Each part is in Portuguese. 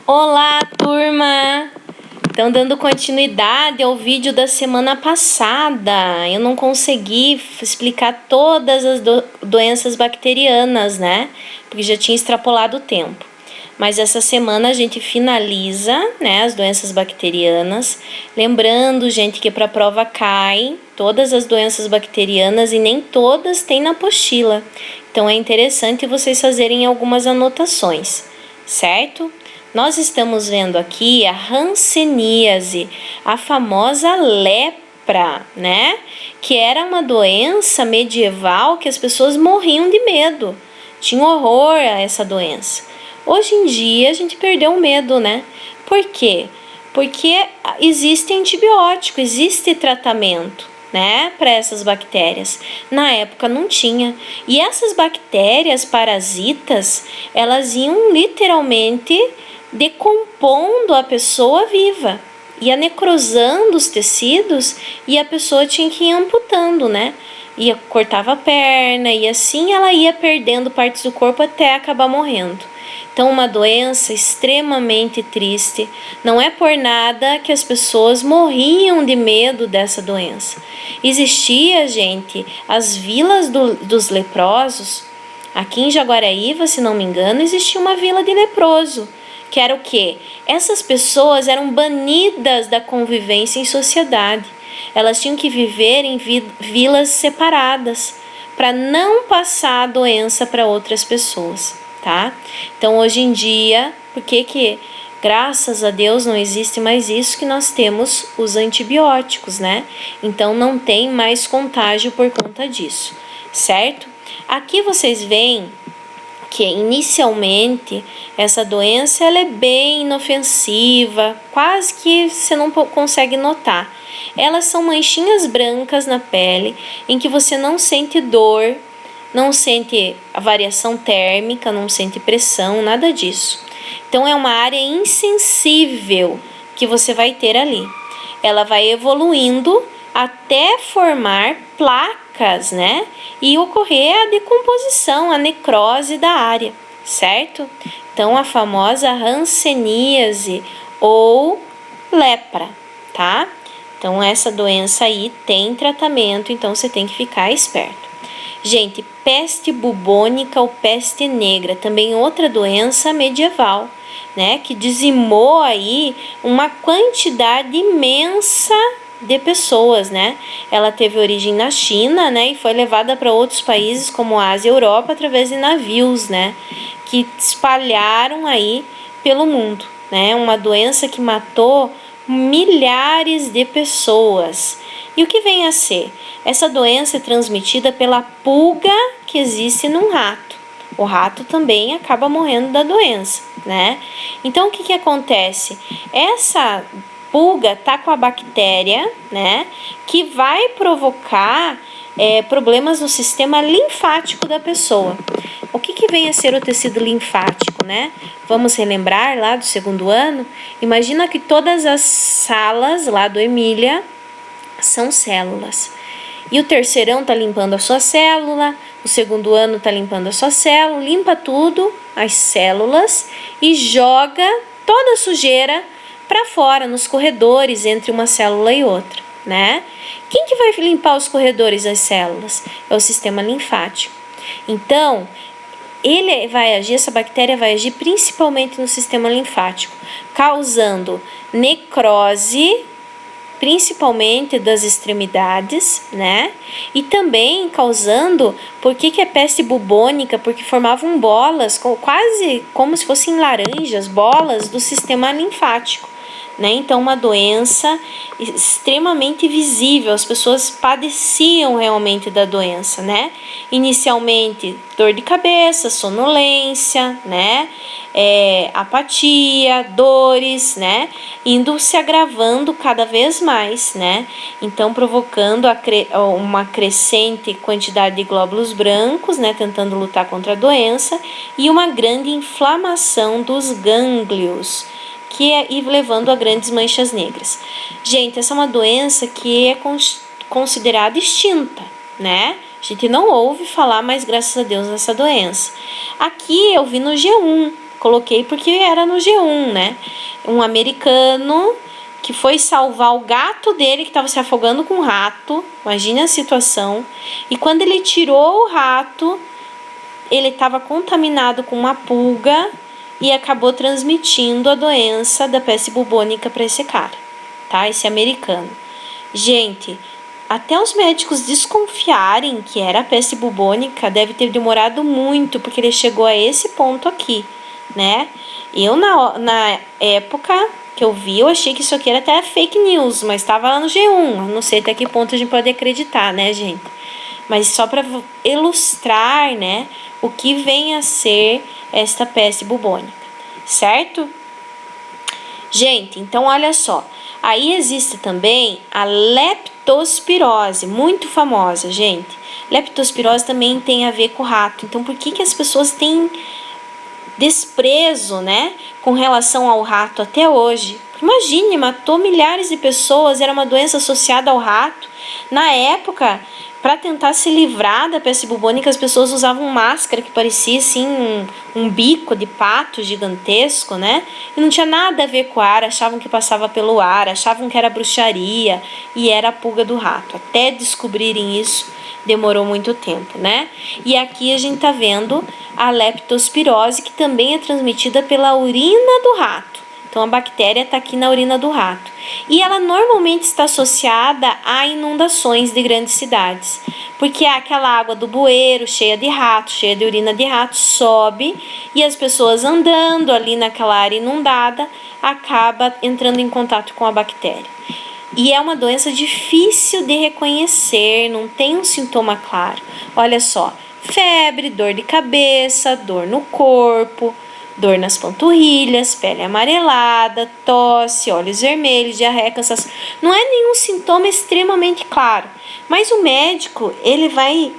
Olá, turma! Então, dando continuidade ao vídeo da semana passada, eu não consegui explicar todas as doenças bacterianas, né? Porque já tinha extrapolado o tempo. Mas essa semana a gente finaliza, né, as doenças bacterianas. Lembrando, gente, que para a prova cai todas as doenças bacterianas e nem todas tem na apostila. Então, é interessante vocês fazerem algumas anotações, certo? Nós estamos vendo aqui a hanseníase, a famosa lepra, né? Que era uma doença medieval que as pessoas morriam de medo, tinham horror a essa doença. Hoje em dia a gente perdeu o medo, né? Por quê? Porque existe antibiótico, existe tratamento, né, para essas bactérias. Na época não tinha. E essas bactérias parasitas, elas iam literalmente decompondo a pessoa viva, ia necrosando os tecidos e a pessoa tinha que ir amputando, né? Cortava a perna e assim ela ia perdendo partes do corpo até acabar morrendo. Então, uma doença extremamente triste. Não é por nada que as pessoas morriam de medo dessa doença. Existia, gente, as vilas dos leprosos. Aqui em Jaguaraíva, se não me engano, existia uma vila de leproso. Que era o quê? Essas pessoas eram banidas da convivência em sociedade. Elas tinham que viver em vilas separadas para não passar a doença para outras pessoas, tá? Então, hoje em dia, por que graças a Deus não existe mais isso, que nós temos os antibióticos, né? Então, não tem mais contágio por conta disso, certo? Aqui vocês veem que inicialmente essa doença ela é bem inofensiva, quase que você não consegue notar. Elas são manchinhas brancas na pele, em que você não sente dor, não sente a variação térmica, não sente pressão, nada disso. Então é uma área insensível que você vai ter ali. Ela vai evoluindo até formar placas, né? E ocorrer a decomposição, a necrose da área, certo? Então, a famosa hanseníase ou lepra, tá? Então, essa doença aí tem tratamento, então você tem que ficar esperto. Gente, peste bubônica ou peste negra, também outra doença medieval, né? Que dizimou aí uma quantidade imensa de pessoas, né? Ela teve origem na China, né? E foi levada para outros países como a Ásia e a Europa através de navios, né? Que espalharam aí pelo mundo, né? Uma doença que matou milhares de pessoas. E o que vem a ser? Essa doença é transmitida pela pulga que existe num rato. O rato também acaba morrendo da doença, né? Então, o que acontece? Essa pulga tá com a bactéria, né, que vai provocar problemas no sistema linfático da pessoa. O que vem a ser o tecido linfático, né? Vamos relembrar lá do segundo ano? Imagina que todas as salas lá do Emília são células. E o terceirão tá limpando a sua célula, o segundo ano tá limpando a sua célula, limpa tudo, as células, e joga toda a sujeira para fora, nos corredores entre uma célula e outra, né? Quem que vai limpar os corredores das células? É o sistema linfático. Então, essa bactéria vai agir principalmente no sistema linfático, causando necrose, principalmente das extremidades, né? E também causando, por que é peste bubônica? Porque formavam bolas, quase como se fossem laranjas, bolas do sistema linfático, né? Então, uma doença extremamente visível, as pessoas padeciam realmente da doença, né? Inicialmente, dor de cabeça, sonolência, né? Apatia, dores, né? Indo se agravando cada vez mais, né? Então, provocando uma crescente quantidade de glóbulos brancos, né? Tentando lutar contra a doença, e uma grande inflamação dos gânglios, e levando a grandes manchas negras. Gente, essa é uma doença que é considerada extinta, né? A gente não ouve falar mais, graças a Deus, dessa doença. Aqui eu vi no G1, Coloquei porque era no G1, né? Um americano que foi salvar o gato dele que estava se afogando com um rato. Imagine a situação. E quando ele tirou o rato, ele estava contaminado com uma pulga e acabou transmitindo a doença da peste bubônica para esse cara, tá? Esse americano. Gente, até os médicos desconfiarem que era a peste bubônica deve ter demorado muito, porque ele chegou a esse ponto aqui, né? Eu, na época que eu vi, eu achei que isso aqui era até fake news, mas estava lá no G1. Eu não sei até que ponto a gente pode acreditar, né, gente? Mas só para ilustrar, né, o que vem a ser esta peste bubônica, certo? Gente, então olha só. Aí existe também a leptospirose, muito famosa, gente. Leptospirose também tem a ver com o rato. Então, por que as pessoas têm desprezo, né, com relação ao rato até hoje? Imagine, matou milhares de pessoas, era uma doença associada ao rato. Na época, para tentar se livrar da peste bubônica, as pessoas usavam máscara que parecia assim um bico de pato gigantesco, né? E não tinha nada a ver com o ar, achavam que passava pelo ar, achavam que era bruxaria e era a pulga do rato. Até descobrirem isso, demorou muito tempo, né? E aqui a gente tá vendo a leptospirose, que também é transmitida pela urina do rato. Então, a bactéria está aqui na urina do rato. E ela normalmente está associada a inundações de grandes cidades. Porque aquela água do bueiro, cheia de rato, cheia de urina de rato, sobe e as pessoas andando ali naquela área inundada acaba entrando em contato com a bactéria. E é uma doença difícil de reconhecer, não tem um sintoma claro. Olha só, febre, dor de cabeça, dor no corpo, dor nas panturrilhas, pele amarelada, tosse, olhos vermelhos, diarreia, cansaço. Não é nenhum sintoma extremamente claro, mas o médico ele vai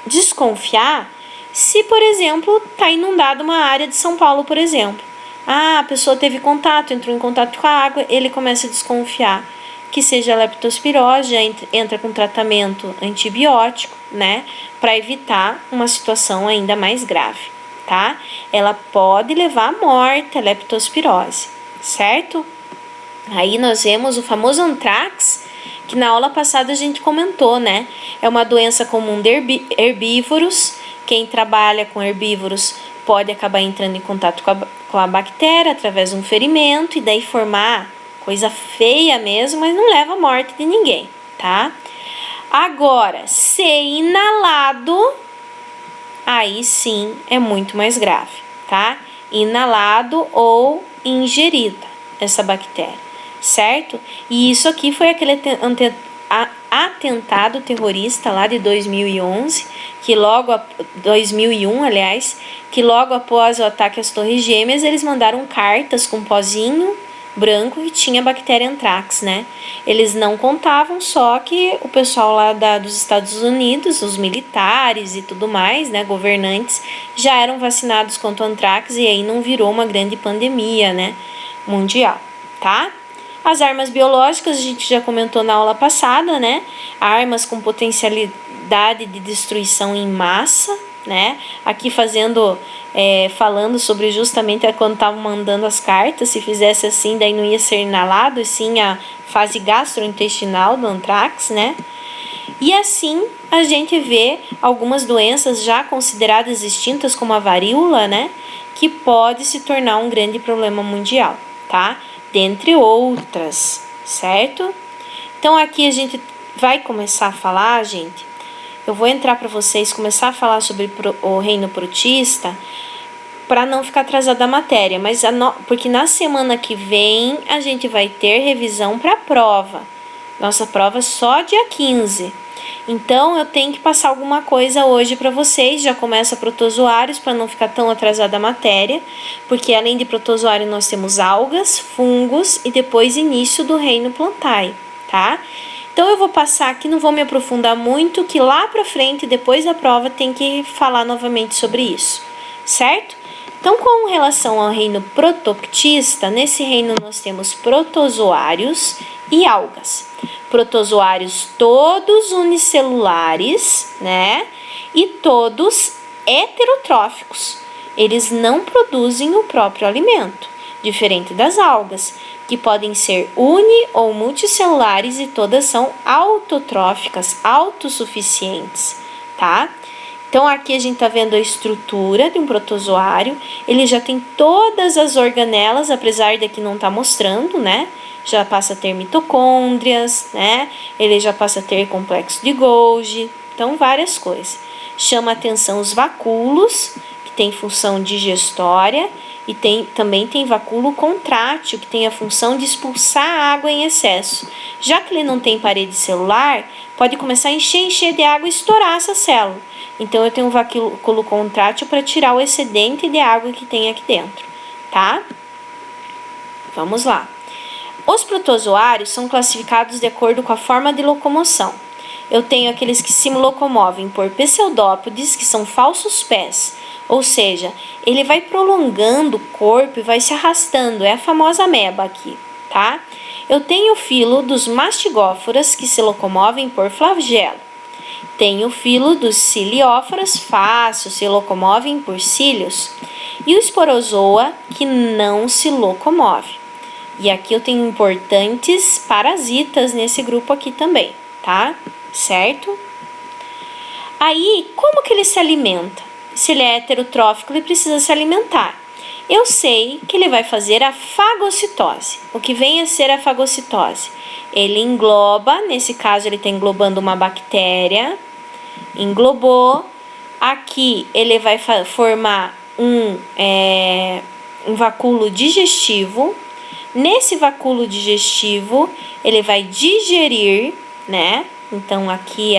desconfiar se, por exemplo, está inundada uma área de São Paulo, por exemplo. A pessoa teve contato, entrou em contato com a água, ele começa a desconfiar que seja leptospirose, já entra com tratamento antibiótico, né, para evitar uma situação ainda mais grave, tá? Ela pode levar à morte, a leptospirose, certo? Aí nós vemos o famoso antrax, que na aula passada a gente comentou, né? É uma doença comum de herbívoros. Quem trabalha com herbívoros pode acabar entrando em contato com a bactéria através de um ferimento e daí formar coisa feia mesmo, mas não leva à morte de ninguém, tá? Agora, se inalado, aí sim é muito mais grave, tá? Inalado ou ingerida essa bactéria, certo? E isso aqui foi aquele atentado terrorista lá de 2011, 2001, aliás, que logo após o ataque às Torres Gêmeas, eles mandaram cartas com pozinho branco que tinha bactéria anthrax, né? Eles não contavam só que o pessoal lá dos Estados Unidos, os militares e tudo mais, né, governantes, já eram vacinados contra o anthrax e aí não virou uma grande pandemia, né, mundial, tá? As armas biológicas a gente já comentou na aula passada, né? Armas com potencialidade de destruição em massa, né? Aqui falando sobre justamente quando estavam mandando as cartas, se fizesse assim, daí não ia ser inalado, e sim a fase gastrointestinal do anthrax, né? E assim a gente vê algumas doenças já consideradas extintas, como a varíola, né? Que pode se tornar um grande problema mundial, tá? Dentre outras, certo? Então aqui a gente vai começar a falar, gente. Eu vou entrar para vocês começar a falar sobre o reino protista para não ficar atrasada a matéria, mas porque na semana que vem a gente vai ter revisão para a prova. Nossa prova só dia 15. Então eu tenho que passar alguma coisa hoje para vocês. Já começa protozoários para não ficar tão atrasada a matéria, porque além de protozoário nós temos algas, fungos e depois início do reino plantae, tá? Então eu vou passar aqui, não vou me aprofundar muito, que lá para frente, depois da prova, tem que falar novamente sobre isso, certo? Então, com relação ao reino protoctista, nesse reino nós temos protozoários e algas. Protozoários todos unicelulares, né? E todos heterotróficos. eles não produzem o próprio alimento, diferente das algas, que podem ser uni- ou multicelulares e todas são autotróficas, autossuficientes, tá? Então, aqui a gente está vendo a estrutura de um protozoário. Ele já tem todas as organelas, apesar de aqui não estar mostrando, né? Já passa a ter mitocôndrias, né? Ele já passa a ter complexo de Golgi. Então, várias coisas. Chama a atenção os vacúolos, que tem função digestória. E também tem vacúolo contrátil, que tem a função de expulsar água em excesso. Já que ele não tem parede celular, pode começar a encher de água e estourar essa célula. Então, eu tenho um vacúolo contrátil para tirar o excedente de água que tem aqui dentro, tá? Vamos lá. Os protozoários são classificados de acordo com a forma de locomoção. Eu tenho aqueles que se locomovem por pseudópodes, que são falsos pés, ou seja, ele vai prolongando o corpo e vai se arrastando, é a famosa ameba aqui, tá? Eu tenho o filo dos mastigóforas, que se locomovem por flagelo. Tem o filo dos cilióforas fácil, se locomovem por cílios. E o esporozoa, que não se locomove. E aqui eu tenho importantes parasitas nesse grupo aqui também, tá? Certo? Aí, como que ele se alimenta? Se ele é heterotrófico, ele precisa se alimentar. Eu sei que ele vai fazer a fagocitose. O que vem a ser a fagocitose? Ele engloba, nesse caso ele está englobando uma bactéria, englobou. Aqui ele vai formar um vacúolo digestivo. Nesse vacúolo digestivo, ele vai digerir, né? Então, aqui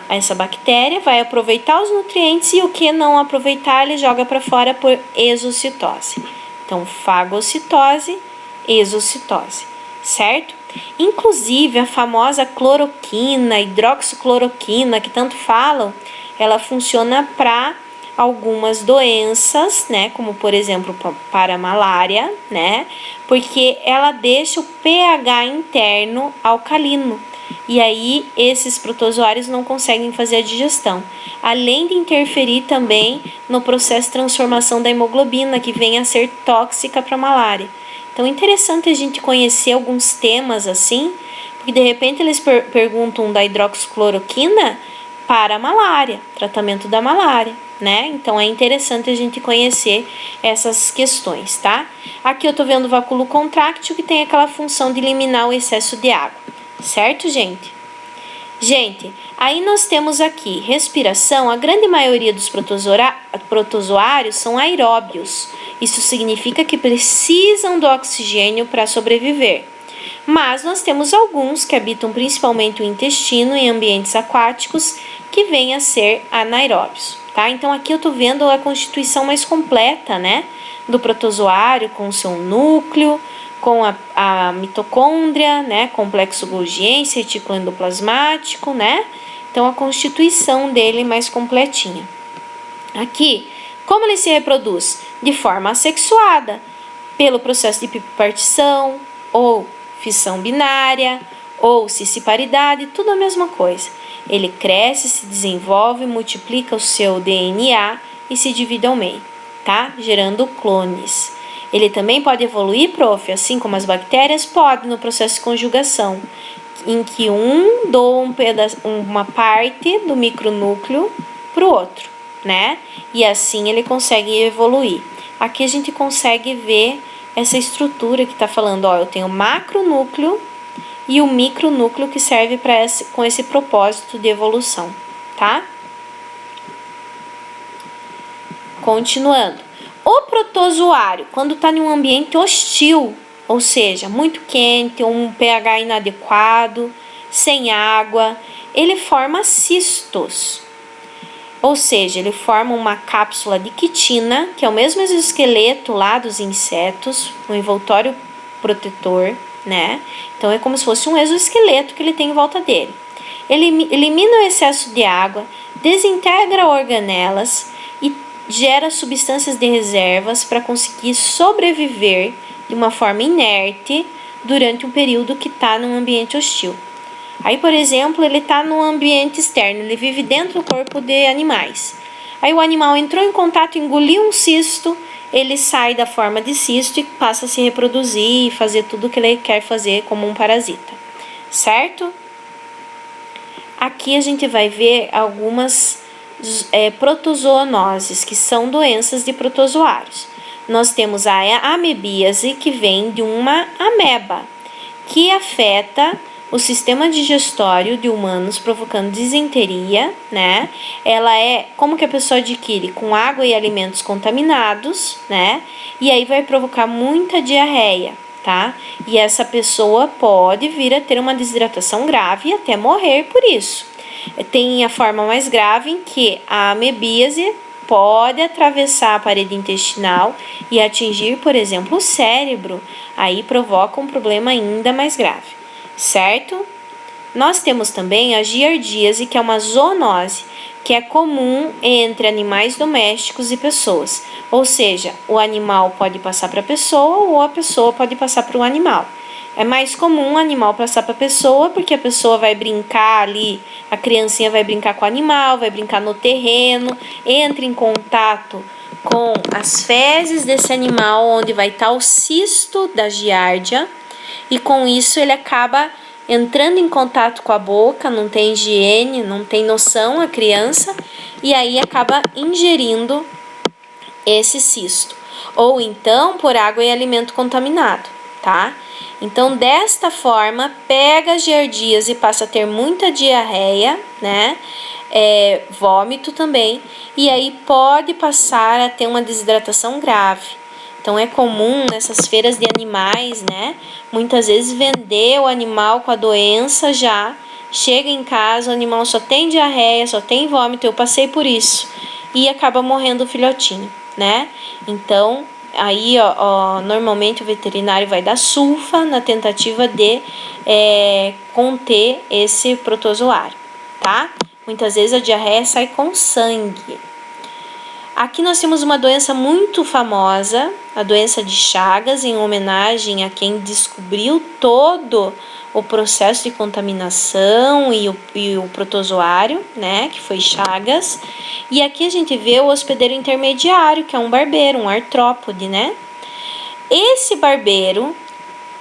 essa bactéria vai aproveitar os nutrientes e o que não aproveitar, ele joga para fora por exocitose. Então, fagocitose, exocitose, certo? Inclusive, a famosa cloroquina, hidroxicloroquina, que tanto falam, ela funciona para algumas doenças, né, como por exemplo para a malária, né, porque ela deixa o pH interno alcalino. E aí, esses protozoários não conseguem fazer a digestão, além de interferir também no processo de transformação da hemoglobina, que vem a ser tóxica para a malária. Então, é interessante a gente conhecer alguns temas assim, porque de repente eles perguntam da hidroxicloroquina para a malária, tratamento da malária, né? Então, é interessante a gente conhecer essas questões, tá? Aqui eu tô vendo o vacúolo contráctil, que tem aquela função de eliminar o excesso de água. Certo, gente? Gente, aí nós temos aqui respiração. A grande maioria dos protozoários são aeróbios. Isso significa que precisam do oxigênio para sobreviver. Mas nós temos alguns que habitam principalmente o intestino em ambientes aquáticos, que vêm a ser anaeróbios, tá? Então aqui eu tô vendo a constituição mais completa, né, do protozoário, com o seu núcleo, com a mitocôndria, né, complexo golgiense, retículo endoplasmático, né? Então, a constituição dele mais completinha. Aqui, como ele se reproduz? De forma assexuada, pelo processo de bipartição, ou fissão binária, ou cisparidade, tudo a mesma coisa. Ele cresce, se desenvolve, multiplica o seu DNA e se divide ao meio, tá? Gerando clones. Ele também pode evoluir, prof, assim como as bactérias, pode no processo de conjugação, em que doa uma parte do micronúcleo para o outro, né? E assim ele consegue evoluir. Aqui a gente consegue ver essa estrutura que está falando, ó, eu tenho o macronúcleo e o micronúcleo que serve com esse propósito de evolução, tá? Continuando. O protozoário, quando está em um ambiente hostil, ou seja, muito quente, um pH inadequado, sem água, ele forma cistos. Ou seja, ele forma uma cápsula de quitina, que é o mesmo exoesqueleto lá dos insetos, um envoltório protetor, né? Então, é como se fosse um exoesqueleto que ele tem em volta dele. Ele elimina o excesso de água, desintegra organelas e gera substâncias de reservas para conseguir sobreviver de uma forma inerte durante um período que está num ambiente hostil. Aí, por exemplo, ele está num ambiente externo, ele vive dentro do corpo de animais. Aí o animal entrou em contato, engoliu um cisto, ele sai da forma de cisto e passa a se reproduzir e fazer tudo o que ele quer fazer como um parasita, certo? Aqui a gente vai ver algumas protozoonoses, que são doenças de protozoários. Nós temos a amebíase, que vem de uma ameba, que afeta o sistema digestório de humanos, provocando disenteria, né? Ela como que a pessoa adquire? Com água e alimentos contaminados, né? E aí vai provocar muita diarreia, tá? E essa pessoa pode vir a ter uma desidratação grave e até morrer por isso. Tem a forma mais grave em que a amebíase pode atravessar a parede intestinal e atingir, por exemplo, o cérebro. Aí provoca um problema ainda mais grave, certo? Nós temos também a giardíase, que é uma zoonose, que é comum entre animais domésticos e pessoas. Ou seja, o animal pode passar para a pessoa ou a pessoa pode passar para o animal. É mais comum o animal passar para a pessoa, porque a pessoa vai brincar ali, a criancinha vai brincar com o animal, vai brincar no terreno, entra em contato com as fezes desse animal, onde vai estar o cisto da giardia, e com isso ele acaba entrando em contato com a boca, não tem higiene, não tem noção a criança, e aí acaba ingerindo esse cisto. Ou então por água e alimento contaminado, tá? Então, desta forma, pega a giardíase e passa a ter muita diarreia, né? Vômito também, e aí pode passar a ter uma desidratação grave. Então, é comum nessas feiras de animais, né? Muitas vezes vender o animal com a doença já. Chega em casa, o animal só tem diarreia, só tem vômito, eu passei por isso. E acaba morrendo o filhotinho, né? Então, aí, normalmente o veterinário vai dar sulfa na tentativa de conter esse protozoário, tá? Muitas vezes a diarreia sai com sangue. Aqui nós temos uma doença muito famosa, a doença de Chagas, em homenagem a quem descobriu todo o processo de contaminação e o protozoário, né, que foi Chagas. E aqui a gente vê o hospedeiro intermediário, que é um barbeiro, um artrópode, né? Esse barbeiro,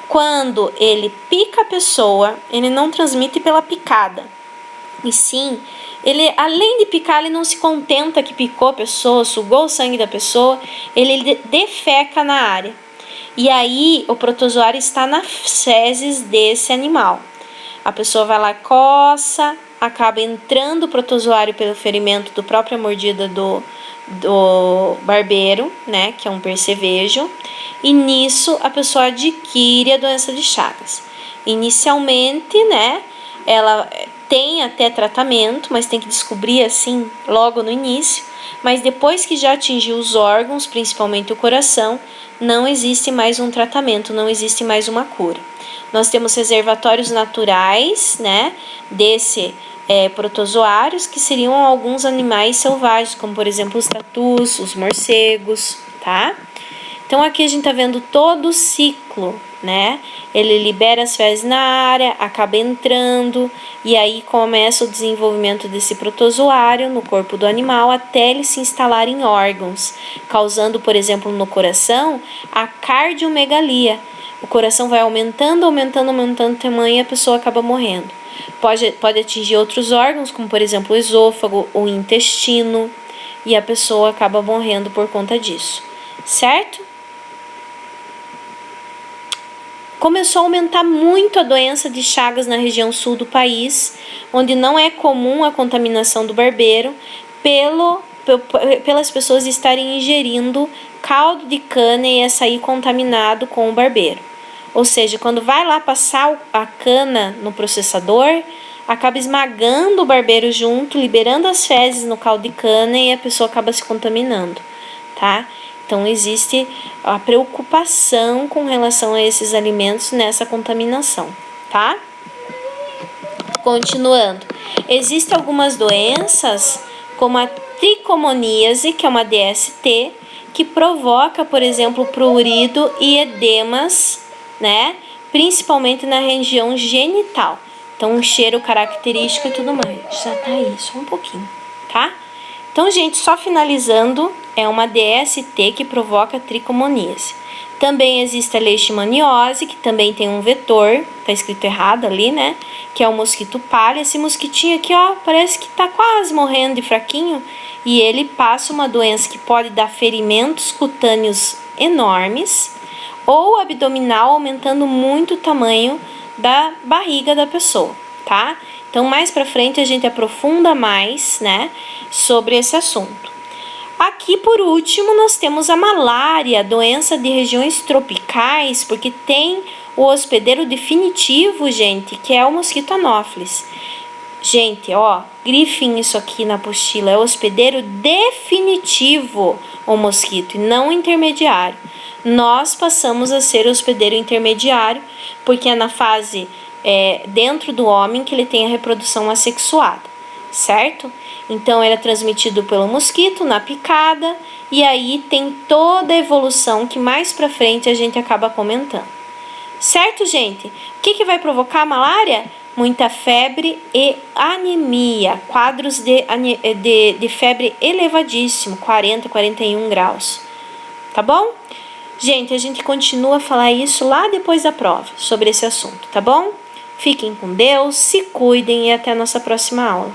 quando ele pica a pessoa, ele não transmite pela picada, e sim, ele, além de picar, ele não se contenta que picou a pessoa, sugou o sangue da pessoa, ele defeca na área. E aí o protozoário está nas fezes desse animal. A pessoa vai lá, coça, acaba entrando o protozoário pelo ferimento do própria mordida do barbeiro, né, que é um percevejo, e nisso a pessoa adquire a doença de Chagas. Inicialmente, né, ela tem até tratamento, mas tem que descobrir assim logo no início, mas depois que já atingiu os órgãos, principalmente o coração, não existe mais um tratamento, não existe mais uma cura. Nós temos reservatórios naturais, né, desse protozoários, que seriam alguns animais selvagens, como por exemplo os tatus, os morcegos, tá? Então aqui a gente tá vendo todo o ciclo, né? Ele libera as fezes na área, acaba entrando, e aí começa o desenvolvimento desse protozoário no corpo do animal até ele se instalar em órgãos, causando, por exemplo, no coração, a cardiomegalia. O coração vai aumentando o tamanho e a pessoa acaba morrendo. Pode atingir outros órgãos, como por exemplo o esôfago, o intestino, e a pessoa acaba morrendo por conta disso, certo? Começou a aumentar muito a doença de Chagas na região sul do país, onde não é comum a contaminação do barbeiro, pelas pessoas estarem ingerindo caldo de cana e açaí contaminado com o barbeiro. Ou seja, quando vai lá passar a cana no processador, acaba esmagando o barbeiro junto, liberando as fezes no caldo de cana e a pessoa acaba se contaminando, tá? Então, existe a preocupação com relação a esses alimentos nessa contaminação, tá? Continuando. Existem algumas doenças, como a tricomoníase, que é uma DST, que provoca, por exemplo, prurido e edemas, né? Principalmente na região genital. Então, um cheiro característico e tudo mais. Já tá aí, só um pouquinho, tá? Então, Então, gente, só finalizando, é uma DST que provoca tricomoníase. Também existe a leishmaniose, que também tem um vetor, tá escrito errado ali, né? Que é o mosquito palha. Esse mosquitinho aqui, ó, parece que tá quase morrendo de fraquinho. E ele passa uma doença que pode dar ferimentos cutâneos enormes ou abdominal, aumentando muito o tamanho da barriga da pessoa, tá? Então, mais pra frente a gente aprofunda mais, né, sobre esse assunto. Aqui, por último, nós temos a malária, doença de regiões tropicais, porque tem o hospedeiro definitivo, gente, que é o mosquito anófeles. Gente, ó, grifem isso aqui na apostila, é o hospedeiro definitivo o mosquito, e não intermediário. Nós passamos a ser o hospedeiro intermediário, porque é na fase dentro do homem que ele tem a reprodução assexuada, certo? Então, ele é transmitido pelo mosquito na picada, e aí tem toda a evolução que mais pra frente a gente acaba comentando. Certo, gente? O que vai provocar a malária? Muita febre e anemia, quadros de febre elevadíssimo, 40, 41 graus. Tá bom? Gente, a gente continua a falar isso lá depois da prova, sobre esse assunto, tá bom? Fiquem com Deus, se cuidem e até a nossa próxima aula.